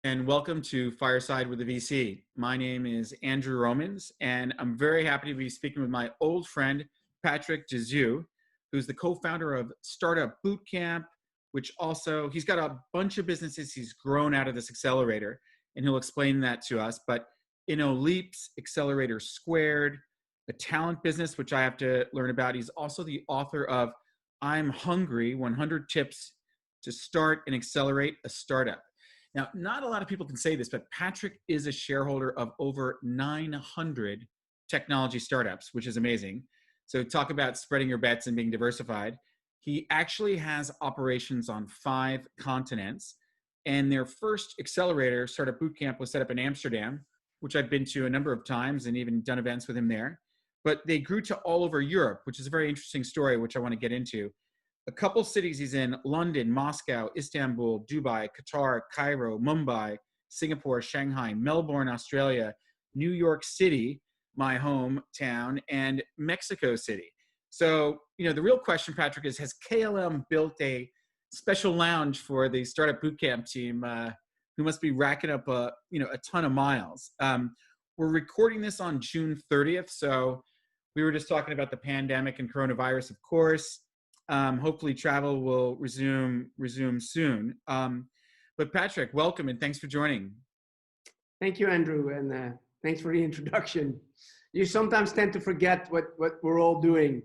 and welcome to Fireside with the VC. My name is Andrew Romans, and I'm very happy to be speaking with my old friend, Patrick Zeeuw, who's the co-founder of Startupbootcamp, which also, he's got a bunch of businesses he's grown out of this accelerator, and he'll explain that to us. But Innoleaps Accelerator Squared, a talent business, which I have to learn about. He's also the author of I'm Hungry, 100 Tips to Start and Accelerate a Startup. Now, not a lot of people can say this, but Patrick is a shareholder of over 900 technology startups, which is amazing. So talk about spreading your bets and being diversified. He actually has operations on 5 continents, and their first accelerator, Startup Bootcamp, was set up in Amsterdam, which I've been to a number of times and even done events with him there. But they grew to all over Europe, which is a very interesting story, which I want to get into. A couple cities he's in: London, Moscow, Istanbul, Dubai, Qatar, Cairo, Mumbai, Singapore, Shanghai, Melbourne, Australia, New York City, my hometown, and Mexico City. So, the real question, Patrick, is has KLM built a special lounge for the Startup Bootcamp team who must be racking up a ton of miles? We're recording this on June 30th. So we were just talking about the pandemic and coronavirus, of course. Hopefully travel will resume soon. But Patrick, welcome and thanks for joining. Thank you, Andrew, and thanks for the introduction. You sometimes tend to forget what we're all doing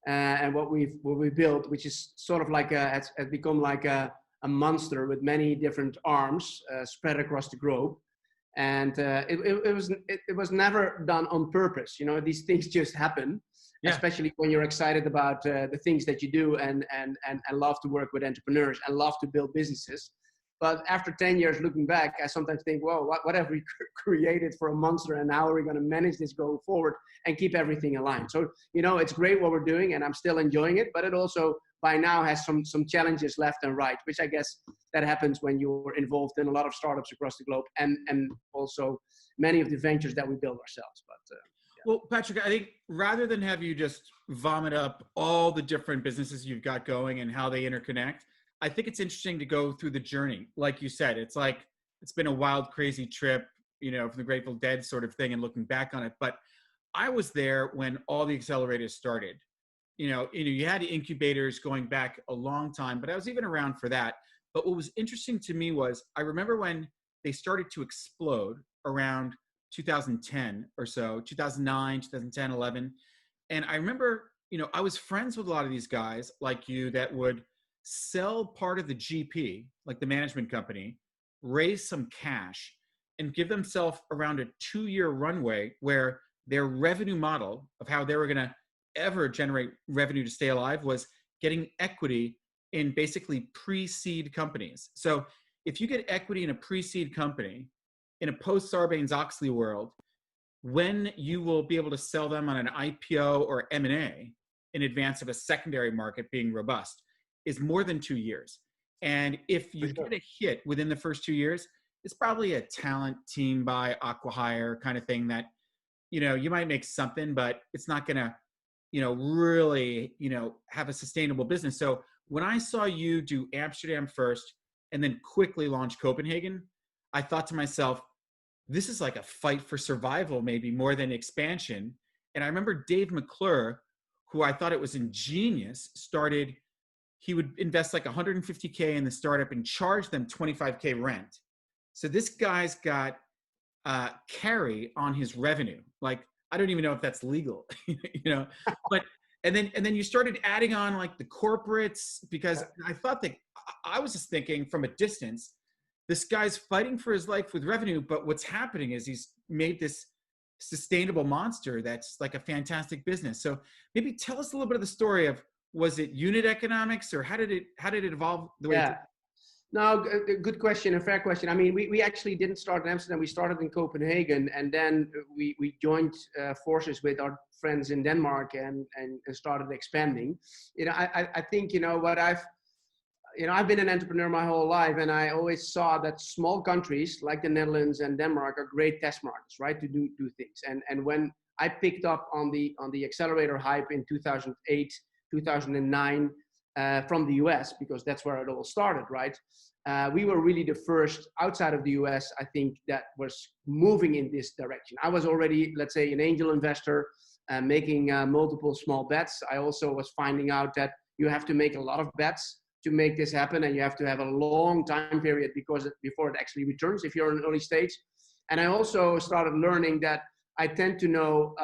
and what we built, which is sort of like has become like a monster with many different arms spread across the globe. And it was never done on purpose. These things just happen. Yeah. Especially when you're excited about the things that you do and love to work with entrepreneurs and love to build businesses. But after 10 years looking back, I sometimes think, well, what have we created for a monster, and how are we going to manage this going forward and keep everything aligned? So, it's great what we're doing and I'm still enjoying it, but it also by now has some challenges left and right, which I guess that happens when you're involved in a lot of startups across the globe and also many of the ventures that we build ourselves. But Well, Patrick, I think rather than have you just vomit up all the different businesses you've got going and how they interconnect, I think it's interesting to go through the journey. Like you said, it's been a wild, crazy trip, from the Grateful Dead sort of thing and looking back on it. But I was there when all the accelerators started. You had the incubators going back a long time, but I was even around for that. But what was interesting to me was I remember when they started to explode around 2010 or so, 2009, 2010, 11. And I remember, I was friends with a lot of these guys like you that would sell part of the GP, like the management company, raise some cash and give themselves around a 2-year runway where their revenue model of how they were going to ever generate revenue to stay alive was getting equity in basically pre-seed companies. So if you get equity in a pre-seed company, in a post-Sarbanes-Oxley world, when you will be able to sell them on an IPO or M&A in advance of a secondary market being robust is more than 2 years. And if you get a hit within the first 2 years, it's probably a talent team buy, acqui-hire kind of thing that, you might make something, but it's not going to, really, have a sustainable business. So when I saw you do Amsterdam first and then quickly launch Copenhagen, I thought to myself, this is like a fight for survival, maybe more than expansion. And I remember Dave McClure, who I thought it was ingenious, he would invest like 150K in the startup and charge them 25K rent. So this guy's got carry on his revenue. Like, I don't even know if that's legal, but, and then you started adding on like the corporates, because I thought that I was just thinking from a distance, this guy's fighting for his life with revenue, but what's happening is he's made this sustainable monster that's like a fantastic business. So maybe tell us a little bit of the story of, was it unit economics, or how did it evolve the way it did? No, good question, a fair question. I mean, we actually didn't start in Amsterdam. We started in Copenhagen, and then we joined forces with our friends in Denmark and started expanding. I think, what I've been an entrepreneur my whole life, and I always saw that small countries like the Netherlands and Denmark are great test markets, right, to do things. And when I picked up on the accelerator hype in 2008, 2009, from the US, because that's where it all started, right? We were really the first outside of the US, I think, that was moving in this direction. I was already, let's say, an angel investor, making multiple small bets. I also was finding out that you have to make a lot of bets to make this happen, and you have to have a long time period before it actually returns if you're in an early stage. And I also started learning that I tend to know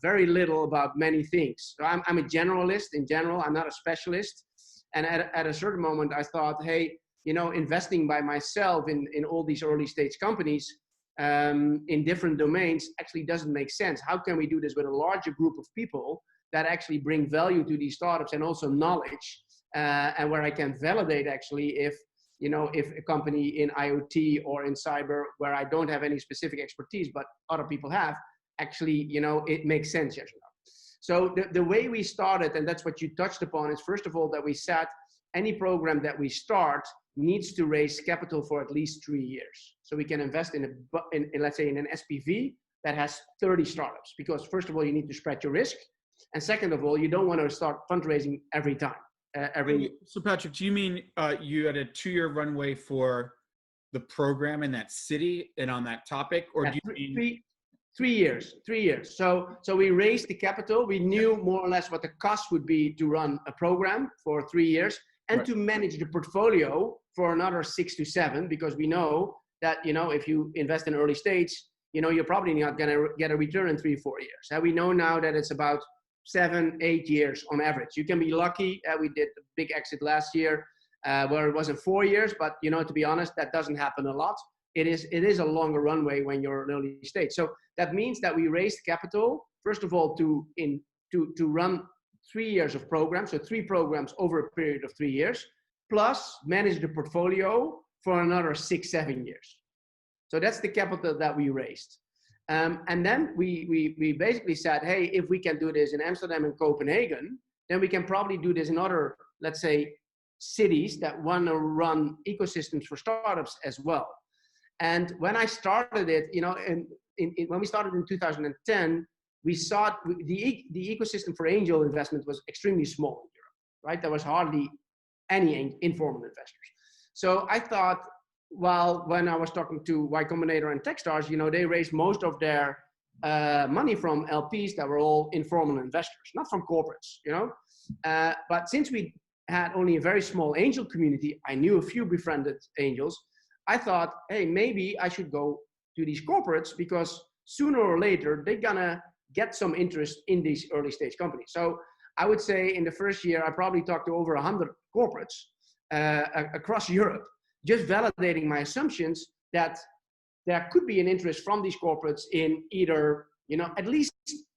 very little about many things. So I'm a generalist in general. I'm not a specialist. And at a certain moment, I thought, hey, investing by myself in all these early stage companies in different domains actually doesn't make sense. How can we do this with a larger group of people that actually bring value to these startups and also knowledge, and where I can validate actually if a company in IoT or in cyber, where I don't have any specific expertise, but other people have, actually, it makes sense. Yes or no? So the way we started, and that's what you touched upon, is first of all that we said any program that we start needs to raise capital for at least 3 years. So we can invest in let's say in an SPV that has 30 startups, because first of all, you need to spread your risk. And second of all, you don't want to start fundraising every time. So Patrick, do you mean you had a 2-year runway for the program in that city and on that topic, or do you mean 3 years? 3 years. So we raised the capital. We knew more or less what the cost would be to run a program for 3 years, and right, to manage the portfolio for another 6 to 7, because we know that if you invest in early stage, you're probably not going to get a return in 3-4 years. And we know now that it's about 7-8 years on average. You can be lucky. We did a big exit last year where it wasn't 4 years, but to be honest, that doesn't happen a lot. It is a longer runway when you're in early stage. So that means that we raised capital, first of all, to run 3 years of programs, so 3 programs over a period of 3 years, plus manage the portfolio for another 6-7 years. So that's the capital that we raised. And then we basically said, hey, if we can do this in Amsterdam and Copenhagen, then we can probably do this in other, let's say, cities that want to run ecosystems for startups as well. And when I started it, when we started in 2010, we saw the ecosystem for angel investment was extremely small in Europe, right? There was hardly any informal investors. So I thought, well, when I was talking to Y Combinator and Techstars, they raised most of their money from LPs that were all informal investors, not from corporates, But since we had only a very small angel community, I knew a few befriended angels. I thought, hey, maybe I should go to these corporates, because sooner or later, they're gonna get some interest in these early stage companies. So I would say in the first year, I probably talked to over 100 corporates across Europe, just validating my assumptions that there could be an interest from these corporates in either, at least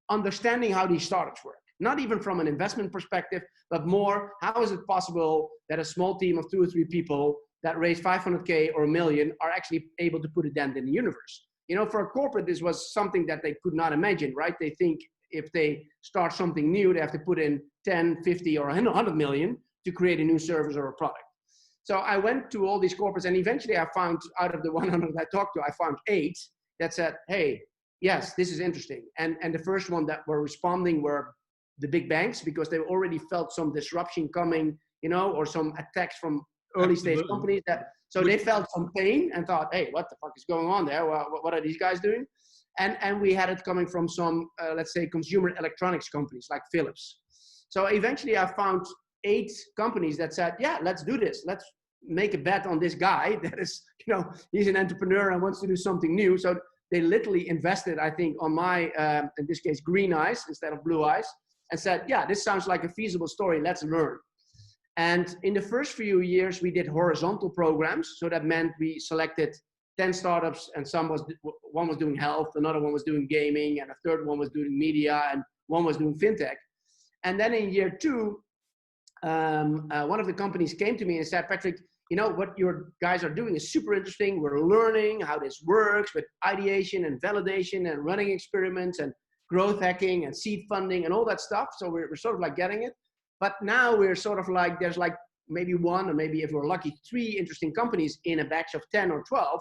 understanding how these startups work. Not even from an investment perspective, but more, how is it possible that a small team of 2 or 3 people that raise 500K or $1 million are actually able to put a dent in the universe? For a corporate, this was something that they could not imagine, right? They think if they start something new, they have to put in 10, 50, or 100 million to create a new service or a product. So I went to all these corporates, and eventually I found, out of the 100 I talked to, I found 8 that said, hey, yes, this is interesting. And the first one that were responding were the big banks, because they already felt some disruption coming, or some attacks from early stage companies so they felt some pain and thought, hey, what the fuck is going on there? What are these guys doing? And we had it coming from some, let's say, consumer electronics companies like Philips. So eventually I found 8 companies that said, yeah, let's do this. Let's make a bet on this guy that is, he's an entrepreneur and wants to do something new. So they literally invested, I think, on my, in this case, green eyes instead of blue eyes, and said, yeah, this sounds like a feasible story. Let's learn. And in the first few years, we did horizontal programs. So that meant we selected 10 startups, and one was doing health, another one was doing gaming, and a third one was doing media, and one was doing fintech. And then in year 2, one of the companies came to me and said, Patrick, what your guys are doing is super interesting. We're learning how this works with ideation and validation and running experiments and growth hacking and seed funding and all that stuff. So we're sort of like getting it. But now we're sort of like, there's like maybe 1, or maybe if we're lucky, 3 interesting companies in a batch of 10 or 12.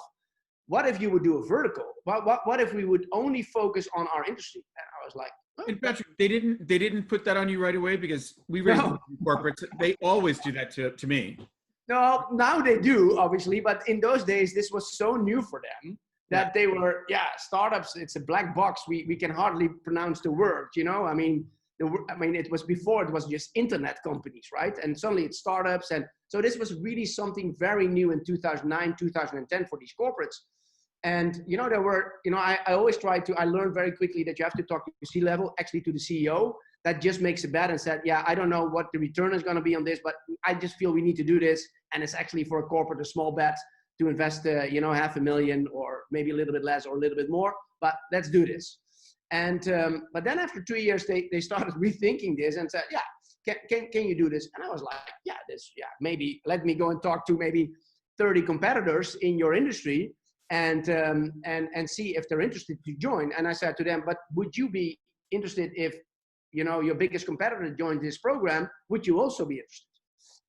What if you would do a vertical? What if we would only focus on our industry? And I was like, And Patrick, they didn't put that on you right away, because we raised No. corporates. They always do that to me. No, now they do, obviously, but in those days, this was so new for them that they were, startups, it's a black box. We can hardly pronounce the word, you know? I mean, it was before, it was just internet companies, right? And suddenly it's startups. And so this was really something very new in 2009, 2010 for these corporates. And, you know, there were, you know, I always I learned very quickly that you have to talk to C-level, actually to the CEO. That just makes a bet and said, yeah, I don't know what the return is going to be on this, but I just feel we need to do this. And it's actually for a corporate, a small bet to invest, you know, $500,000 or maybe a little bit less or a little bit more, but let's do this. And, but then after 2 years, they started rethinking this and said, yeah, can you do this? And I was like, maybe let me go and talk to maybe 30 competitors in your industry and see if they're interested to join. And I said to them, but would you be interested if, you know, your biggest competitor joined this program? Would you also be interested?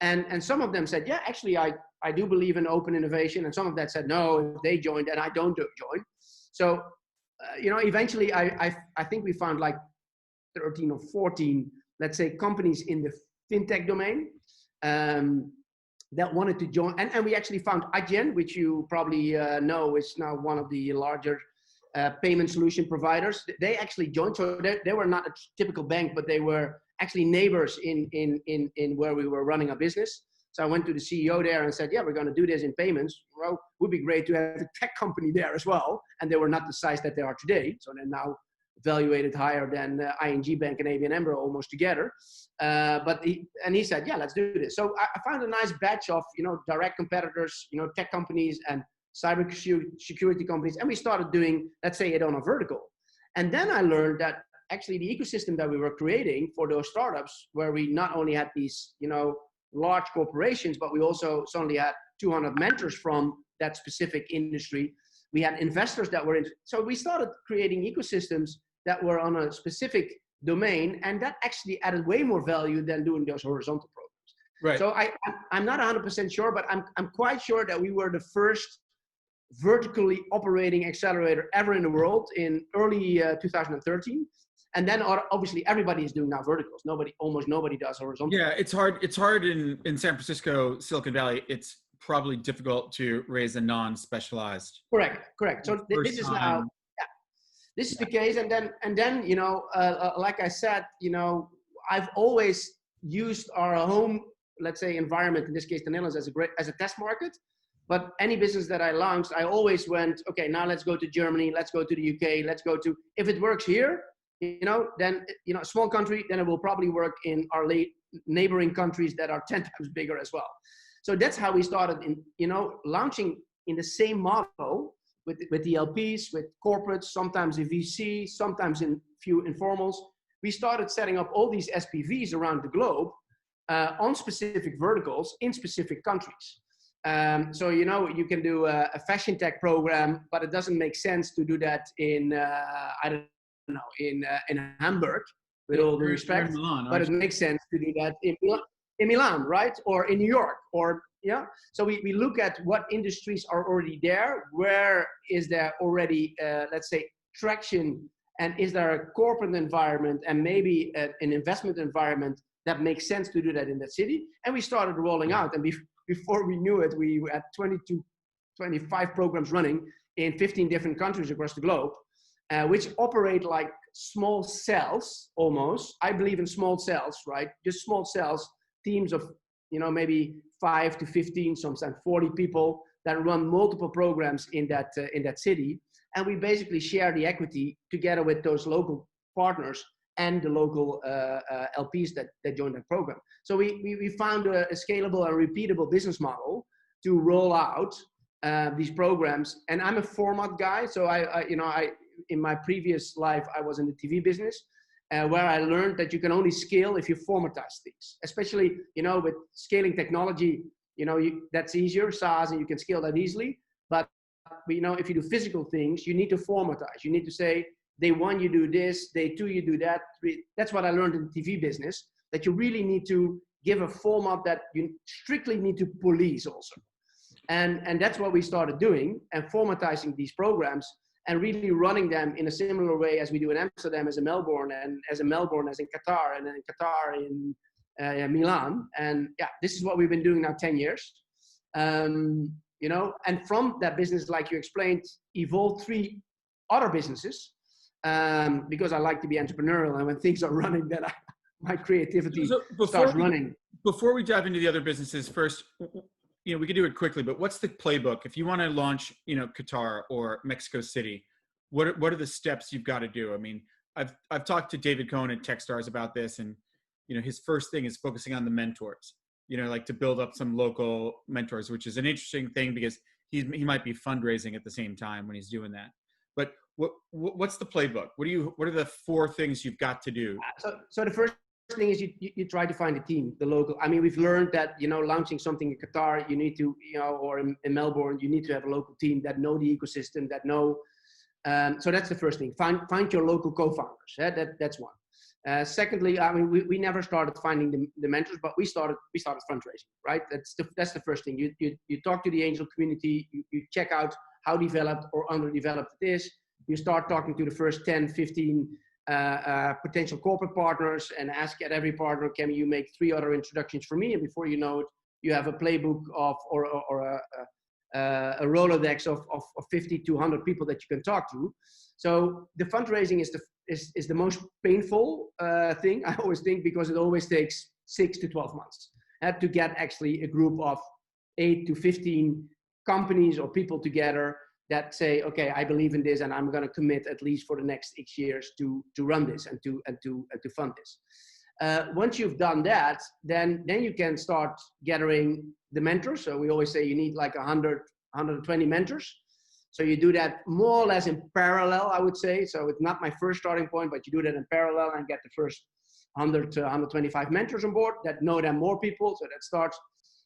And some of them said, yeah, actually, I do believe in open innovation. And some of them said, no, if they joined and I don't join. So, you know, eventually I think we found like 13 or 14, let's say, companies in the fintech domain that wanted to join. And we actually found Adyen, which you probably know is now one of the larger payment solution providers. They actually joined. So they were not a typical bank, but they were actually neighbors in where we were running a business. So I went to the CEO there and said, yeah, we're going to do this in payments. Well, it would be great to have a tech company there as well. And they were not the size that they are today. So they're now valuated higher than ING Bank and ABN AMRO almost together. But he said, yeah, let's do this. So I found a nice batch of, you know, direct competitors, you know, tech companies and cyber security companies. And we started doing, let's say, it on a vertical. And then I learned that actually the ecosystem that we were creating for those startups, where we not only had these, you know, large corporations, but we also suddenly had 200 mentors from that specific industry. We had investors that were in. So we started creating ecosystems that were on a specific domain, and that actually added way more value than doing those horizontal programs. Right. So I'm not 100% sure, but I'm quite sure that we were the first vertically operating accelerator ever in the world in early 2013. And then obviously everybody is doing now verticals. Almost nobody does horizontal. Yeah, it's hard. It's hard in San Francisco, Silicon Valley. It's probably difficult to raise a non-specialized. Correct. So this is now, this is the case. And then you know, like I said, you know, I've always used our home, let's say, environment, in this case, the Netherlands, as a test market. But any business that I launched, I always went, okay, now let's go to Germany, let's go to the UK, let's go to, if it works here, you know, then, you know, a small country, then it will probably work in our neighboring countries that are 10 times bigger as well. So that's how we started in, you know, launching in the same model with the LPs, with corporates, sometimes in VC, sometimes in few informals. We started setting up all these SPVs around the globe on specific verticals in specific countries. So, you know, you can do a fashion tech program, but it doesn't make sense to do that in, I don't know, in Hamburg, with all due respect, Milan, but it makes sense to do that in Milan, right? Or in New York, or, yeah. So we look at what industries are already there, where is there already, let's say, traction, and is there a corporate environment and maybe an investment environment that makes sense to do that in that city? And we started rolling out, and before we knew it, we had 25 programs running in 15 different countries across the globe, which operate like small cells almost. I believe in small cells, right? Just small cells, teams of, you know, maybe 5 to 15, sometimes 40 people that run multiple programs in that city. And we basically share the equity together with those local partners and the local LPs that joined that program. So we found a scalable and repeatable business model to roll out these programs. And I'm a format guy, so I in my previous life I was in the TV business, where I learned that you can only scale if you formatize things. Especially, you know, with scaling technology, you know, that's easier, SaaS, and you can scale that easily. But you know, if you do physical things, you need to formatize. You need to say, day one, you do this, day two, you do that. That's what I learned in the TV business, that you really need to give a format that you strictly need to police also. And that's what we started doing and formatizing these programs. and really running them in a similar way as we do in Amsterdam, as in Melbourne, and as in Melbourne, as in Qatar, and then in Qatar in Milan. And yeah, this is what we've been doing now 10 years. You know, and from that business, like you explained, evolved 3 other businesses, because I like to be entrepreneurial, and when things are running, then my creativity starts running. Before we dive into the other businesses, first, you know, we could do it quickly, but what's the playbook if you want to launch, you know, Qatar or Mexico City? What are the steps you've got to do? I mean, I've talked to David Cohen at Techstars about this, and you know, his first thing is focusing on the mentors. You know, like to build up some local mentors, which is an interesting thing because he might be fundraising at the same time when he's doing that. But what's the playbook? What are the 4 things you've got to do? So the first thing is you try to find a team, the local. I mean, we've learned that, you know, launching something in Qatar, you need to, you know, or in Melbourne, you need to have a local team that know the ecosystem, that know. So that's the first thing. Find your local co-founders. That's one. Secondly, I mean, we never started finding the mentors, but we started fundraising, right? That's the first thing. You talk to the angel community, you check out how developed or underdeveloped it is. You start talking to the first 10, 15 potential corporate partners and ask at every partner, can you make 3 other introductions for me? And before you know it, you have a playbook of or a Rolodex of 50 to 100 people that you can talk to. So the fundraising is the most painful thing, I always think, because it always takes 6 to 12 months to get actually a group of 8 to 15 companies or people together that say, okay, I believe in this and I'm going to commit at least for the next 6 years to run this and to fund this. Once you've done that, then you can start gathering the mentors. So we always say you need like 100, 120 mentors. So you do that more or less in parallel, I would say. So it's not my first starting point, but you do that in parallel and get the first 100 to 125 mentors on board that know them more people. So that starts.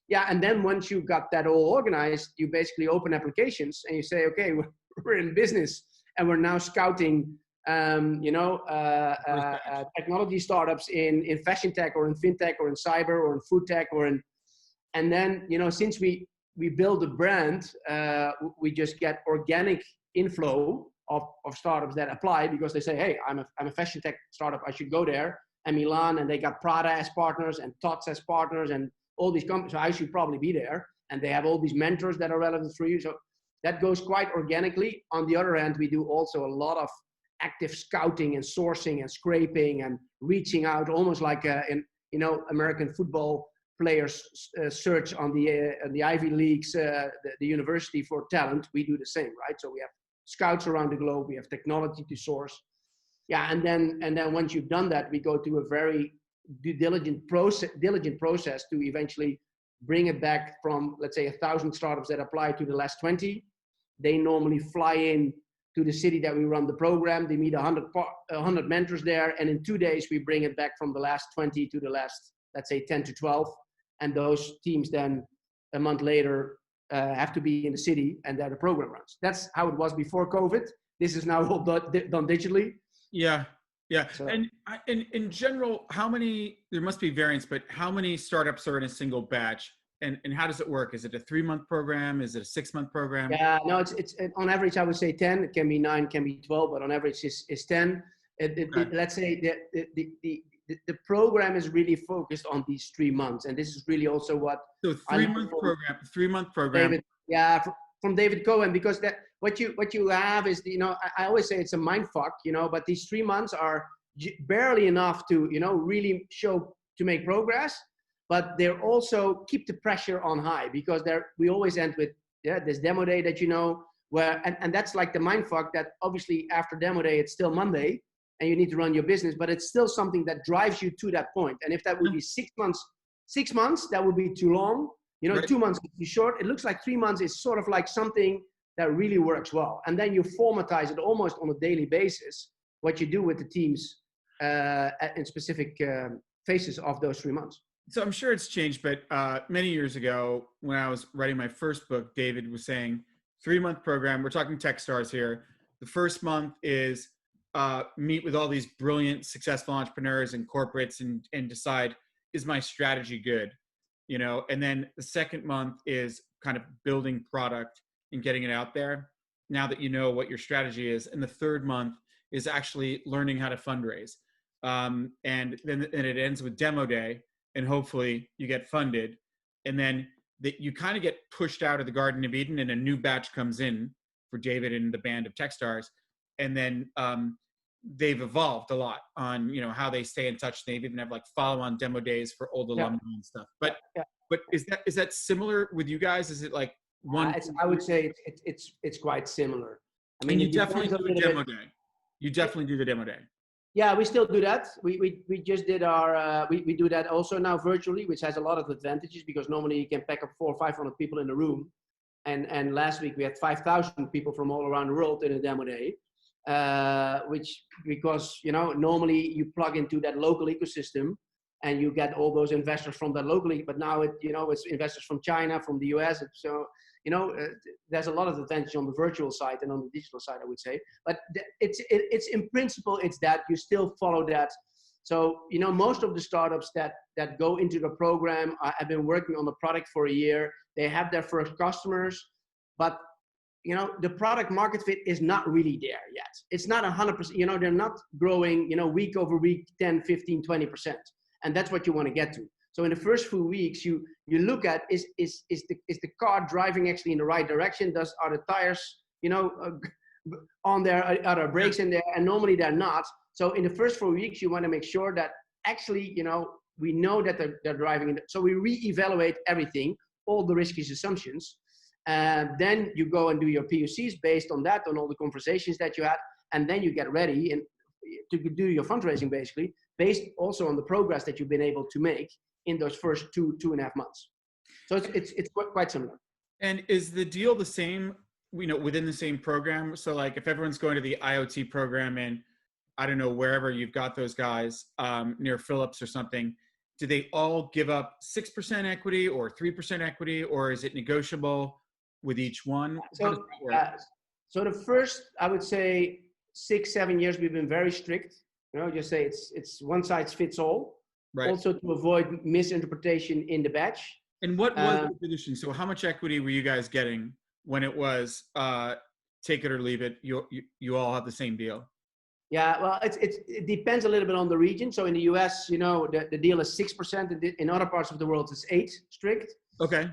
Yeah, and then once you've got that all organized, you basically open applications and you say, okay, we're in business and we're now scouting, technology startups in fashion tech or in fintech or in cyber or in food tech and then, you know, since we build a brand, we just get organic inflow of startups that apply because they say, hey, I'm a fashion tech startup, I should go there. And Milan, and they got Prada as partners and Tots as partners and all these companies, so I should probably be there. And they have all these mentors that are relevant for you. So that goes quite organically. On the other hand, we do also a lot of active scouting and sourcing and scraping and reaching out, almost like American football players search on the Ivy Leagues, the university for talent. We do the same, right? So we have scouts around the globe. We have technology to source. Yeah, and then once you've done that, we go to a very diligent process to eventually bring it back from, let's say, 1,000 startups that apply to the last 20. They normally fly in to the city that we run the program. They meet 100 mentors there, and in 2 days we bring it back from the last 20 to the last, let's say, 10 to 12. And those teams then a month later have to be in the city, and there the program runs. That's how it was before COVID. This is now all done digitally. Yeah. Yeah. So, and in general, there must be variants, but how many startups are in a single batch and how does it work? Is it a 3-month program? Is it a 6-month program? Yeah, no, it's on average, I would say 10, it can be 9, can be 12, but on average is 10. Let's say the program is really focused on these 3 months. And this is really also what. So 3-month program. David, yeah, from David Cohen, because that what you have is, I always say it's a mind fuck, but these 3 months are barely enough to, really show to make progress, but they're also keep the pressure on high because we always end with, this demo day that, where, and that's like the mind fuck that obviously after demo day, it's still Monday and you need to run your business, but it's still something that drives you to that point. And if that would be 6 months, that would be too long. Right. 2 months is too short. It looks like 3 months is sort of like something that really works well. And then you formatize it almost on a daily basis, what you do with the teams in specific phases of those 3 months. So I'm sure it's changed, but many years ago when I was writing my first book, David was saying 3-month program. We're talking Techstars here. The first month is meet with all these brilliant, successful entrepreneurs and corporates and decide, is my strategy good? And then the second month is kind of building product and getting it out there. now that you know what your strategy is. And the third month is actually learning how to fundraise. And then it ends with demo day, and hopefully you get funded. And then you kind of get pushed out of the Garden of Eden, and a new batch comes in for David and the band of Techstars. And then they've evolved a lot on, you know, how they stay in touch. They even have like follow-on demo days for old alumni and stuff. But is that similar with you guys? Is it like one? I would say it's quite similar. I mean, you definitely do a demo day. You definitely do the demo day. Yeah, we still do that. We just did our, we do that also now virtually, which has a lot of advantages, because normally you can pack up 400 or 500 people in a room. And last week we had 5,000 people from all around the world in a demo day, which, because, you know, normally you plug into that local ecosystem and you get all those investors from that locally, but now it's investors from China, from the US. So, there's a lot of advantage on the virtual side and on the digital side, I would say. But it's in principle, it's that you still follow that. So, most of the startups that go into the program have been working on the product for a year. They have their first customers, but the product market fit is not really there yet. It's not 100%, they're not growing, week over week, 10, 15, 20%. And that's what you want to get to. So in the first few weeks, you look at, is the car driving actually in the right direction? Are the tires, on there? Are there brakes in there? And normally they're not. So in the first 4 weeks, you want to make sure that actually, we know that they're driving. So we reevaluate everything, all the risky assumptions. And then you go and do your POCs based on that, on all the conversations that you had. And then you get ready and to do your fundraising, basically, based also on the progress that you've been able to make in those first 2.5 months. So it's quite similar. And is the deal the same, within the same program? So like if everyone's going to the IoT program and I don't know, wherever you've got those guys near Phillips or something, do they all give up 6% equity or 3% equity, or is it negotiable with each one? So the first, I would say 6-7 years, we've been very strict. Just say it's one size fits all. Right. Also to avoid misinterpretation in the batch. And what was the position? So how much equity were you guys getting when it was take it or leave it? You all have the same deal. Yeah, well, it depends a little bit on the region. So in the US, the deal is 6%. In other parts of the world, it's 8% strict. Okay.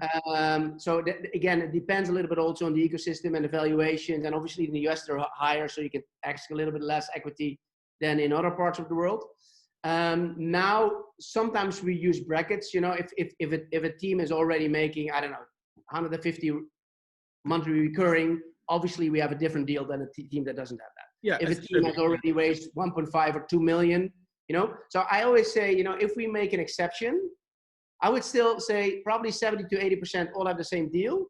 So again, it depends a little bit also on the ecosystem and the valuations. And obviously in the US, they're higher, so you can ask a little bit less equity than in other parts of the world. Now, sometimes we use brackets, if a team is already making, I don't know, 150 monthly recurring, obviously we have a different deal than a team that doesn't have that. Yeah. If a team has already raised 1.5 or 2 million, so I always say, if we make an exception, I would still say probably 70 to 80% all have the same deal.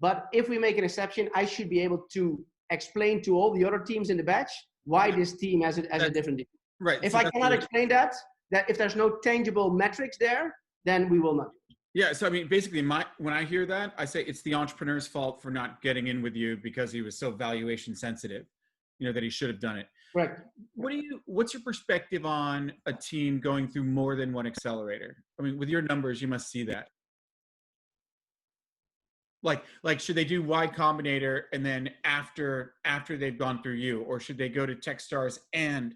But if we make an exception, I should be able to explain to all the other teams in the batch why this team has a different deal. Right. If I cannot explain that if there's no tangible metrics there, then we will not do it. Yeah. So I mean, basically, when I hear that, I say it's the entrepreneur's fault for not getting in with you because he was so valuation sensitive, that he should have done it. Right. What's your perspective on a team going through more than one accelerator? I mean, with your numbers, you must see that. Like, should they do Y Combinator and then after they've gone through you, or should they go to Techstars and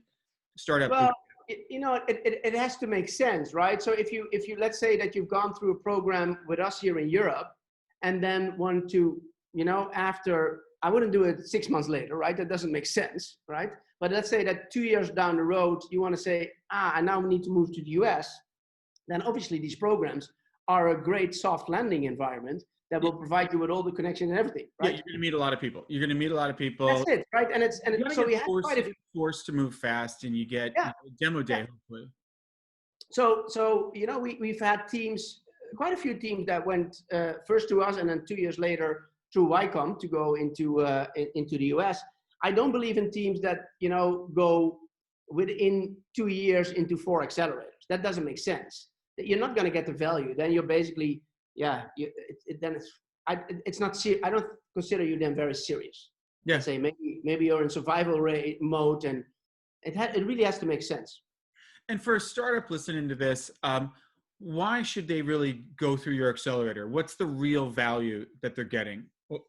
Startup? Well, it has to make sense, right? So if you let's say that you've gone through a program with us here in Europe, and then want to, after, I wouldn't do it 6 months later, right? That doesn't make sense, right? But let's say that 2 years down the road, you want to say, I now need to move to the US. Then obviously these programs are a great soft landing environment that will provide you with all the connections and everything, right? Yeah, you're going to meet a lot of people. That's it, right? And so we have quite a few forced to move fast, and you get demo day, hopefully. So we've had teams, quite a few teams that went first to us and then 2 years later through YCOM to go into the US. I don't believe in teams that go within 2 years into 4 accelerators. That doesn't make sense. You're not going to get the value. Then you're basically it's not serious. I don't consider you then very serious. Yeah. Let's say maybe you're in survival mode, and it really has to make sense. And for a startup listening to this, why should they really go through your accelerator? What's the real value that they're getting? Well,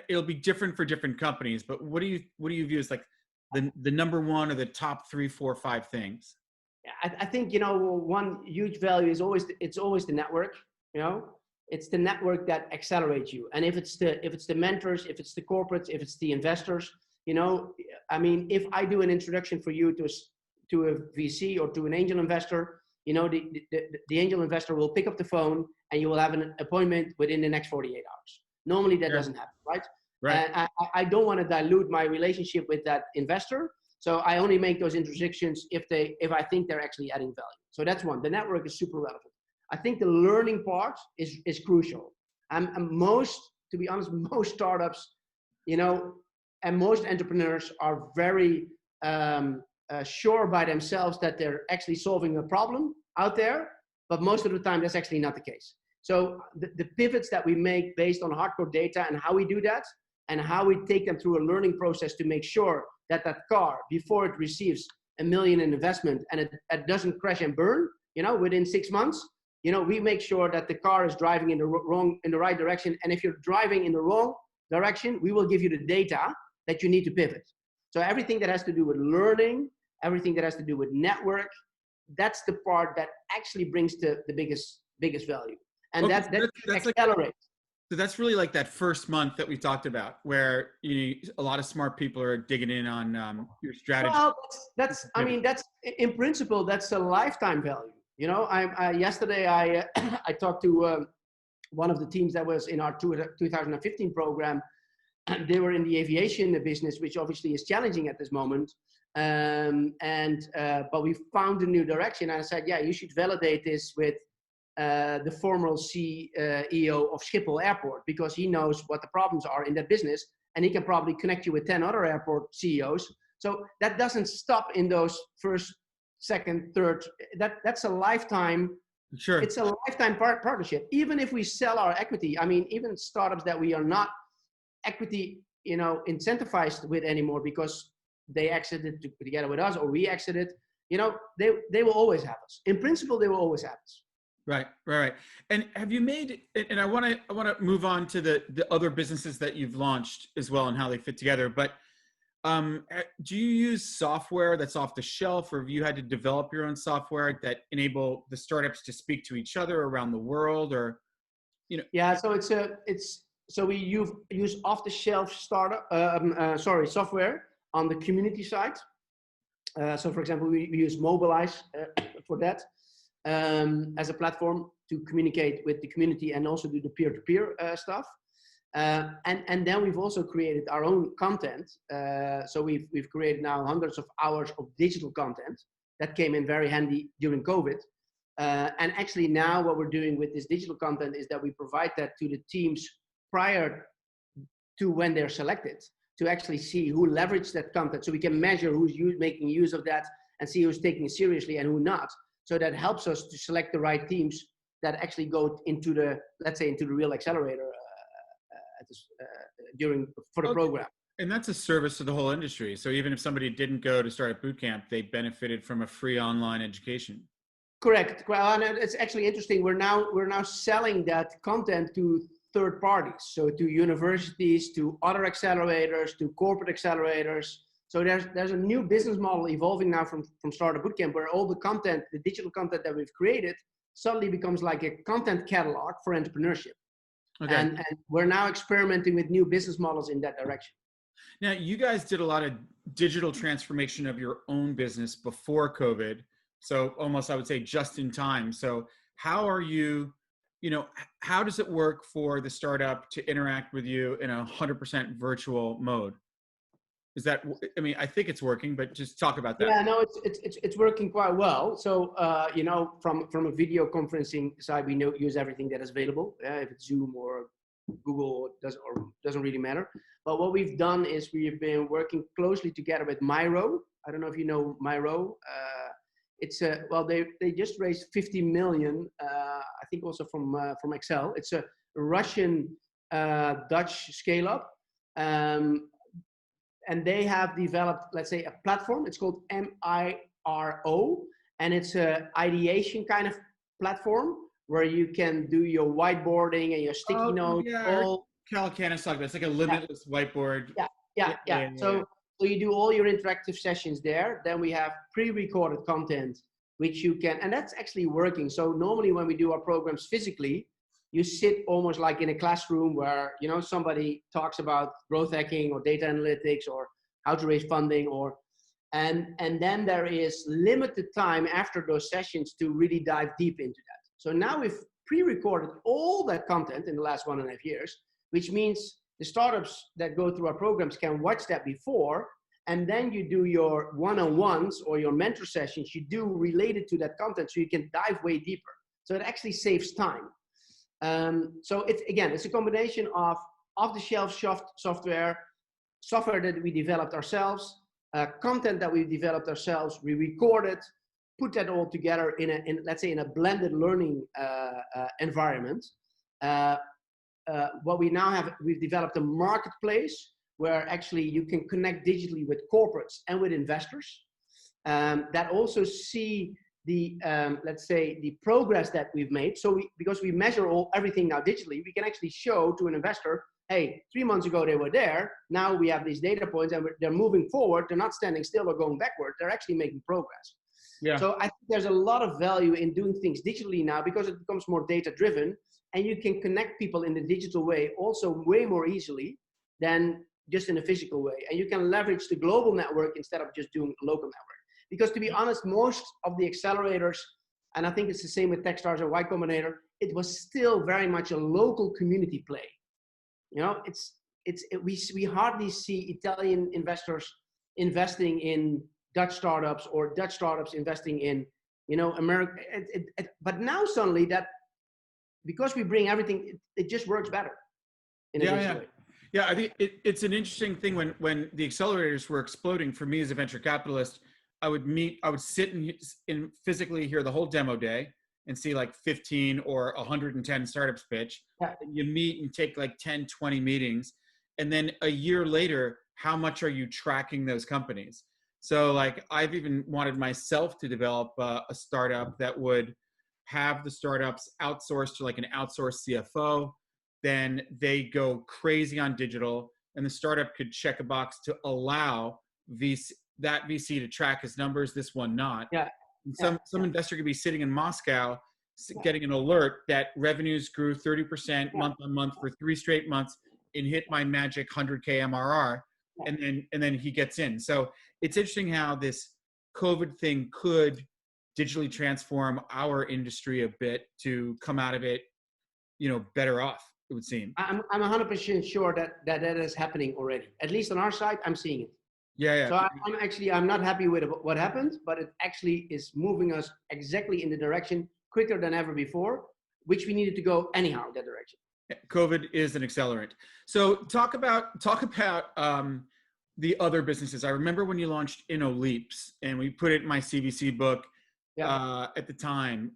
it'll be different for different companies, but what do you view as like the number one or the top 3, 4, 5 things? I think, you know, one huge value is it's always the network, you know, it's the network that accelerates you. And if it's the mentors, if it's the corporates, if it's the investors, you know, I mean, if I do an introduction for you to a VC or to an angel investor, you know, the angel investor will pick up the phone and you will have an appointment within the next 48 hours. Normally that doesn't happen, right? Right. And I don't want to dilute my relationship with that investor. So I only make those introductions if I think they're actually adding value. So that's one. The network is super relevant. I think the learning part is crucial. And to be honest, most startups, you know, and most entrepreneurs are very sure by themselves that they're actually solving a problem out there, but most of the time that's actually not the case. So the pivots that we make based on hardcore data and how we do that, and how we take them through a learning process to make sure that car, before it receives $1 million in investment and it doesn't crash and burn, you know, within 6 months, you know, we make sure that the car is driving in the right direction. And if you're driving in the wrong direction, we will give you the data that you need to pivot. So everything that has to do with learning, everything that has to do with network, that's the part that actually brings the biggest value. And Okay, that's accelerates. So that's really like that first month that we talked about, where a lot of smart people are digging in on your strategy. Well, I mean, that's in principle, that's a lifetime value. You know, yesterday I talked to one of the teams that was in our 2015 program. They were in the aviation business, which obviously is challenging at this moment. But we found a new direction. And I said, yeah, you should validate this with the former CEO of Schiphol Airport, because he knows what the problems are in that business, and he can probably connect you with 10 other airport CEOs. So that doesn't stop in those first, second, third. That's a lifetime. Sure. It's a lifetime partnership. Even if we sell our equity, I mean, even startups that we are not equity, you know, incentivized with anymore because they exited together with us, or we exited, you know, they will always have us. In principle, they will always have us. Right. And have you made, and I want to move on to the other businesses that you've launched as well and how they fit together, but do you use software that's off the shelf, or have you had to develop your own software that enable the startups to speak to each other around the world, or, you know? Yeah, so we use off the shelf software on the community side. So for example, we use Mobilize for that. As a platform to communicate with the community and also do the peer-to-peer stuff. And then we've also created our own content. So we've created now hundreds of hours of digital content that came in very handy during COVID. And actually now what we're doing with this digital content is that we provide that to the teams prior to when they're selected, to actually see who leveraged that content. So we can measure who's making use of that and see who's taking it seriously and who not. So that helps us to select the right teams that actually go into let's say, into the real accelerator for the program. And that's a service to the whole industry. So even if somebody didn't go to Startup Bootcamp, they benefited from a free online education. Correct. Well, and it's actually interesting. We're now selling that content to third parties, so to universities, to other accelerators, to corporate accelerators. So there's a new business model evolving now from Startup Bootcamp, where all the content, the digital content that we've created, suddenly becomes like a content catalog for entrepreneurship. Okay. And we're now experimenting with new business models in that direction. Now, you guys did a lot of digital transformation of your own business before COVID. So almost, I would say, just in time. So how are you, how does it work for the startup to interact with you in 100% virtual mode? Is that, I think it's working, but just talk about that. Yeah, no, it's working quite well. So, from a video conferencing side, we use everything that is available. If it's Zoom or Google, doesn't really matter. But what we've done is we've been working closely together with Myro. I don't know if you know Myro. They just raised 50 million. I think also from Excel. It's a Russian Dutch scale-up. And they have developed, let's say, a platform. It's called MIRO, and it's a ideation kind of platform where you can do your whiteboarding and your sticky notes. Calacanis talked about. It's like a Yeah. limitless whiteboard. Yeah. So you do all your interactive sessions there. Then we have pre-recorded content, which you can, and that's actually working. So normally when we do our programs physically, you sit almost like in a classroom where, you know, somebody talks about growth hacking or data analytics or how to raise funding and then there is limited time after those sessions to really dive deep into that. So now we've pre-recorded all that content in the last 1.5 years, which means the startups that go through our programs can watch that before, and then you do your one-on-ones or your mentor sessions you do related to that content so you can dive way deeper. So it actually saves time. So it's a combination of off-the-shelf software that we developed ourselves, content that we developed ourselves, we recorded, put that all together let's say in a blended learning environment. What we now have, we've developed a marketplace where actually you can connect digitally with corporates and with investors that also see the, let's say, the progress that we've made. So because we measure everything now digitally, we can actually show to an investor, hey, 3 months ago they were there, now we have these data points and they're moving forward, they're not standing still or going backward, they're actually making progress. Yeah. So I think there's a lot of value in doing things digitally now because it becomes more data driven and you can connect people in the digital way also way more easily than just in a physical way. And you can leverage the global network instead of just doing a local network. Because to be honest, most of the accelerators, and I think it's the same with Techstars or Y Combinator, it was still very much a local community play. You know, we hardly see Italian investors investing in Dutch startups or Dutch startups investing in, you know, America. But now suddenly that, because we bring everything, it just works better in a digital way. Yeah, I think it's an interesting thing when the accelerators were exploding for me as a venture capitalist. I would sit and physically hear the whole demo day and see like 15 or 110 startups pitch. Yeah. You meet and take like 10, 20 meetings. And then a year later, how much are you tracking those companies? So like I've even wanted myself to develop a startup that would have the startups outsourced to like an outsourced CFO. Then they go crazy on digital and the startup could check a box to allow that VC to track his numbers, this one not. Yeah. And some investor could be sitting in Moscow getting an alert that revenues grew 30% month on month for 3 straight months and hit my magic 100K MRR. And then he gets in. So it's interesting how this COVID thing could digitally transform our industry a bit to come out of it, you know, better off, it would seem. I'm 100% sure that is happening already. At least on our side, I'm seeing it. Yeah. So I'm not happy with what happened, but it actually is moving us exactly in the direction quicker than ever before, which we needed to go anyhow, that direction. COVID is an accelerant. So talk about the other businesses. I remember when you launched Innoleaps and we put it in my CVC book at the time.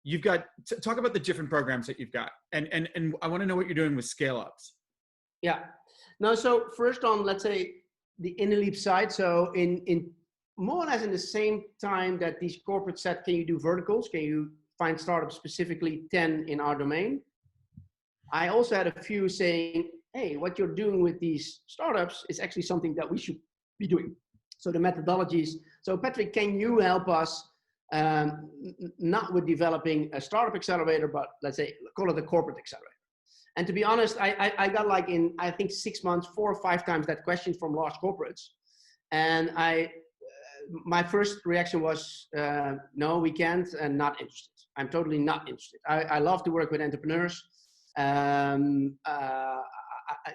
You've got, talk about the different programs that you've got. And I want to know what you're doing with Scallops. Yeah. No, so first on, let's say, the Innoleaps side. So in more or less in the same time that these corporates said, can you do verticals? Can you find startups specifically 10 in our domain? I also had a few saying, hey, what you're doing with these startups is actually something that we should be doing. So the methodologies. So Patrick, can you help us not with developing a startup accelerator, but let's say, call it a corporate accelerator? And to be honest, I got like in, I think 6 months, 4 or 5 times that question from large corporates. And my first reaction was, no, we can't, and not interested. I'm totally not interested. I love to work with entrepreneurs.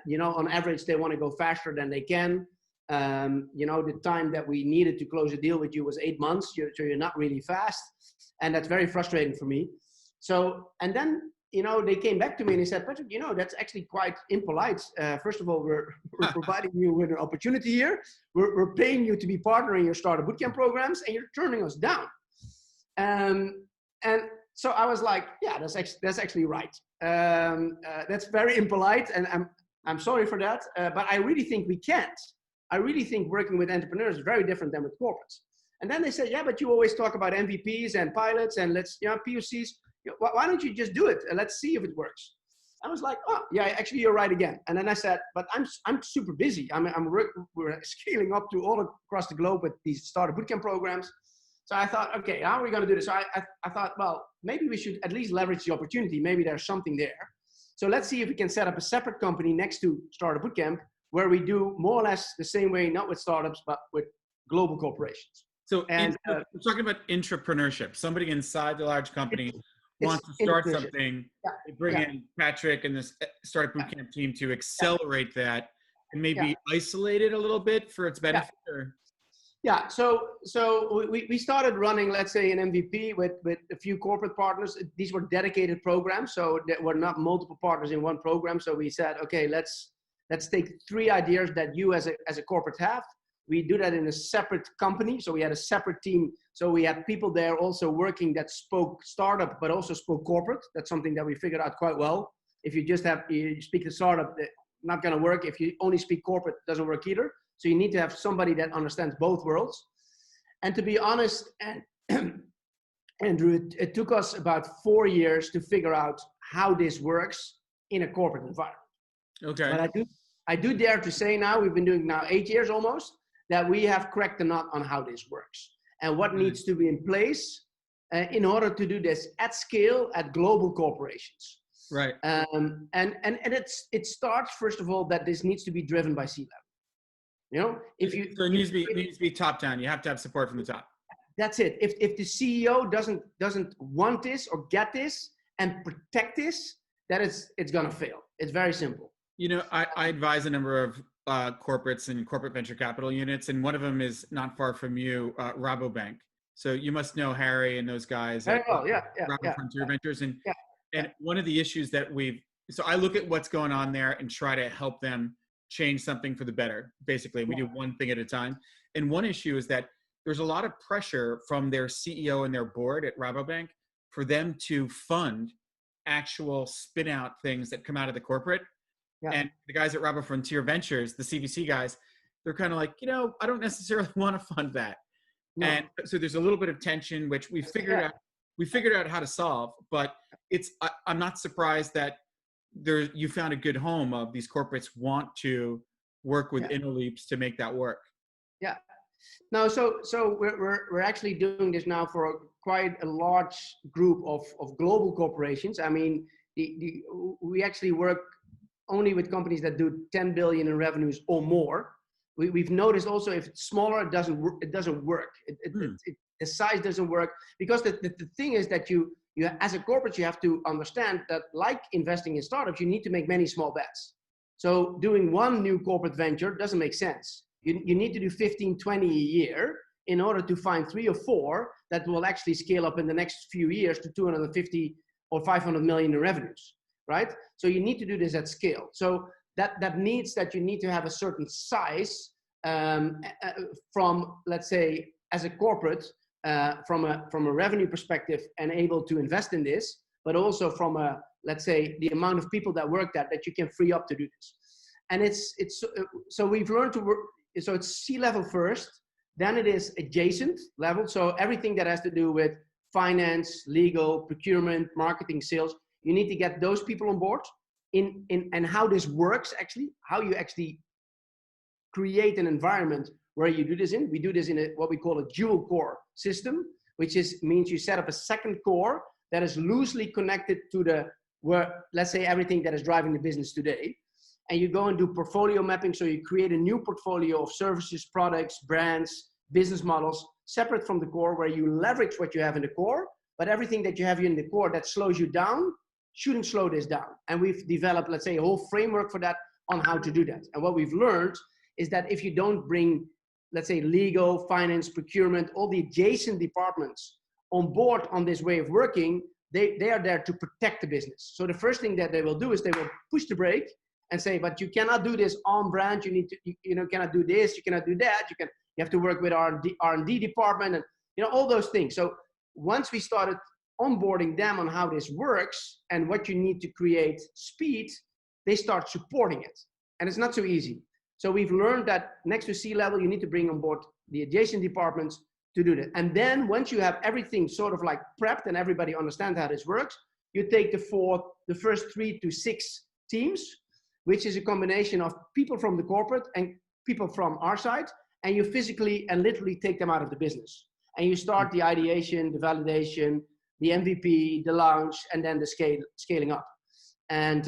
You know, on average, they want to go faster than they can. You know, the time that we needed to close a deal with you was 8 months. So you're not really fast. And that's very frustrating for me. So, and then, you know, they came back to me and they said, Patrick, you know, that's actually quite impolite. First of all, we're providing you with an opportunity here. We're paying you to be partner in your startup bootcamp programs, and you're turning us down. And so I was like, yeah, that's actually right. That's very impolite, and I'm sorry for that. But I really think we can't. I really think working with entrepreneurs is very different than with corporates. And then they said, yeah, but you always talk about MVPs and pilots and POCs. Why don't you just do it and let's see if it works? I was like, oh, yeah, actually, you're right again. And then I said, but I'm super busy. We're scaling up to all across the globe with these startup bootcamp programs. So I thought, okay, how are we going to do this? So I thought, well, maybe we should at least leverage the opportunity. Maybe there's something there. So let's see if we can set up a separate company next to Startup Bootcamp where we do more or less the same way, not with startups, but with global corporations. So we're talking about intrapreneurship. Somebody inside the large company wants to start something. Yeah. They bring in Patrick and this Startup Bootcamp team to accelerate that and maybe isolate it a little bit for its benefit. Yeah, so we started running, let's say, an MVP with a few corporate partners. These were dedicated programs, so there were not multiple partners in one program. So we said, okay, let's take 3 ideas that you as a corporate have. We do that in a separate company. So we had a separate team. So we had people there also working that spoke startup, but also spoke corporate. That's something that we figured out quite well. If you just you speak to startup, it's not going to work. If you only speak corporate, it doesn't work either. So you need to have somebody that understands both worlds. And to be honest, Andrew, it took us about 4 years to figure out how this works in a corporate environment. Okay. But I do dare to say now, we've been doing now 8 years almost, that we have cracked the nut on how this works and what needs to be in place in order to do this at scale at global corporations. Right. And it starts, first of all, that this needs to be driven by C-level. You know, so it needs to be top down. You have to have support from the top. That's it. If the CEO doesn't want this or get this and protect this, that it's gonna fail. It's very simple. You know, I advise a number of corporates and corporate venture capital units, and one of them is not far from you, Rabobank. So you must know Harry and those guys. Very well, Frontier Ventures, and one of the issues that so I look at what's going on there and try to help them change something for the better. Basically, we do one thing at a time. And one issue is that there's a lot of pressure from their CEO and their board at Rabobank for them to fund actual spin out things that come out of the corporate. Yeah. And the guys at Frontier Ventures, the CVC guys, they're kind of like, you know, I don't necessarily want to fund that. No. And so there's a little bit of tension, which we figured out how to solve, but I'm not surprised that you found a good home of these corporates want to work with Innoleaps to make that work. Yeah. No, so we're actually doing this now for quite a large group of global corporations. I mean, we actually work only with companies that do 10 billion in revenues or more. We've noticed also if it's smaller, it doesn't work. The size doesn't work because the thing is that you as a corporate, you have to understand that like investing in startups, you need to make many small bets. So doing one new corporate venture doesn't make sense. You need to do 15, 20 a year in order to find 3 or 4 that will actually scale up in the next few years to 250 or 500 million in revenues, right? So you need to do this at scale. So that means that you need to have a certain size from, let's say, as a corporate, from a revenue perspective and able to invest in this, but also from let's say, the amount of people that work that you can free up to do this. And so we've learned to work, so it's C-level first, then it is adjacent level. So everything that has to do with finance, legal, procurement, marketing, sales, you need to get those people on board and how this works actually, how you actually create an environment where you do this in. We do this in what we call a dual core system, which means you set up a second core that is loosely connected to let's say everything that is driving the business today. And you go and do portfolio mapping. So you create a new portfolio of services, products, brands, business models, separate from the core, where you leverage what you have in the core, but everything that you have in the core that slows you down shouldn't slow this down. And we've developed, let's say, a whole framework for that on how to do that. And what we've learned is that if you don't bring, let's say, legal, finance, procurement, all the adjacent departments on board on this way of working, they are there to protect the business. So the first thing that they will do is they will push the brake and say, but you cannot do this on brand. You need to, you cannot do this. You cannot do that. You have to work with R&D department and all those things. So once we started onboarding them on how this works and what you need to create speed, they start supporting it. And it's not so easy. So we've learned that next to C-level, you need to bring on board the adjacent departments to do that. And then once you have everything sort of like prepped and everybody understands how this works, you take the first 3 to 6 teams, which is a combination of people from the corporate and people from our side, and you physically and literally take them out of the business. And you start the ideation, the validation, the MVP, the launch, and then the scaling up. And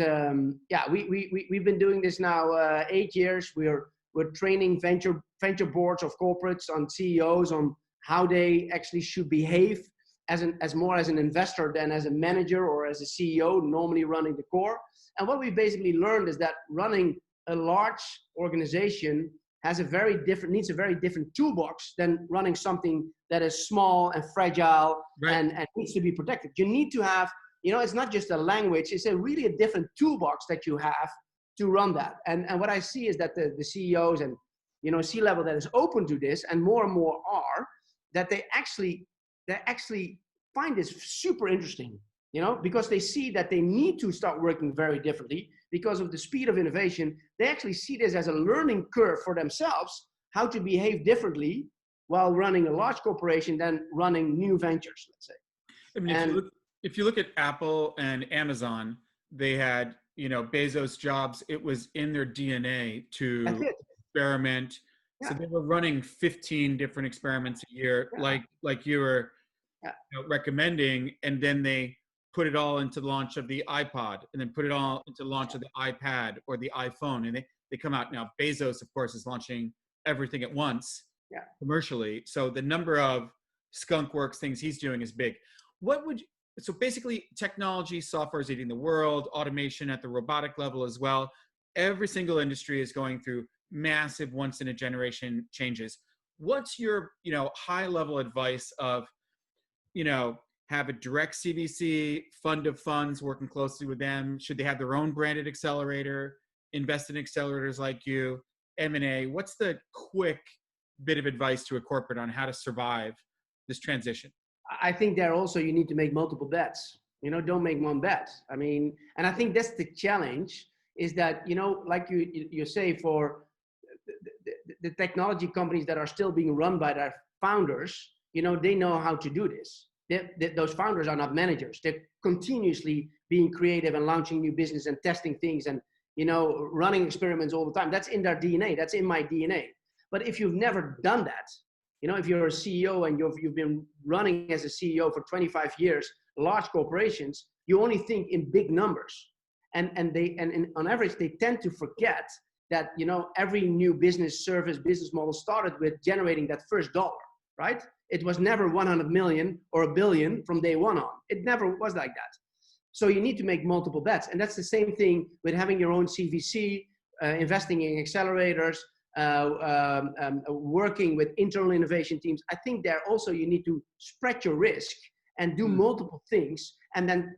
we've been doing this now 8 years. We're training venture boards of corporates on CEOs on how they actually should behave as more as an investor than as a manager or as a CEO, normally running the core. And what we basically learned is that running a large organization needs a very different toolbox than running something that is small and fragile, right, and needs to be protected. You need to have, it's not just a language, it's really a different toolbox that you have to run that. And what I see is that the CEOs and, C-level that is open to this, and more are, that they actually find this super interesting, because they see that they need to start working very differently because of the speed of innovation. They actually see this as a learning curve for themselves, how to behave differently while running a large corporation than running new ventures, let's say. I mean, if you look at Apple and Amazon, they had, Bezos, Jobs, it was in their DNA to experiment. Yeah. So they were running 15 different experiments a year, yeah, like you were recommending, and then they put it all into the launch of the iPod, and then put it all into the launch of the iPad or the iPhone, and they come out now. Bezos, of course, is launching everything at once, commercially. So the number of skunkworks things he's doing is big. So basically, technology, software is eating the world, automation at the robotic level as well. Every single industry is going through massive once in a generation changes. What's your, high level advice of, have a direct CVC, fund of funds, working closely with them? Should they have their own branded accelerator, invest in accelerators like you, M&A? What's the quick bit of advice to a corporate on how to survive this transition? I think there also you need to make multiple bets. Don't make one bet. I mean, and I think that's the challenge, is that, like you say, for the technology companies that are still being run by their founders, they know how to do this. Those founders are not managers. They're continuously being creative and launching new business and testing things and, running experiments all the time. That's in their DNA. That's in my DNA. But if you've never done that, if you're a CEO and you've been running as a CEO for 25 years, large corporations, you only think in big numbers. And on average, they tend to forget that, every new business model started with generating that first dollar, right? It was never 100 million or $1 billion from day one on. It never was like that. So you need to make multiple bets. And that's the same thing with having your own CVC, investing in accelerators, working with internal innovation teams. I think there also you need to spread your risk and do multiple things. And then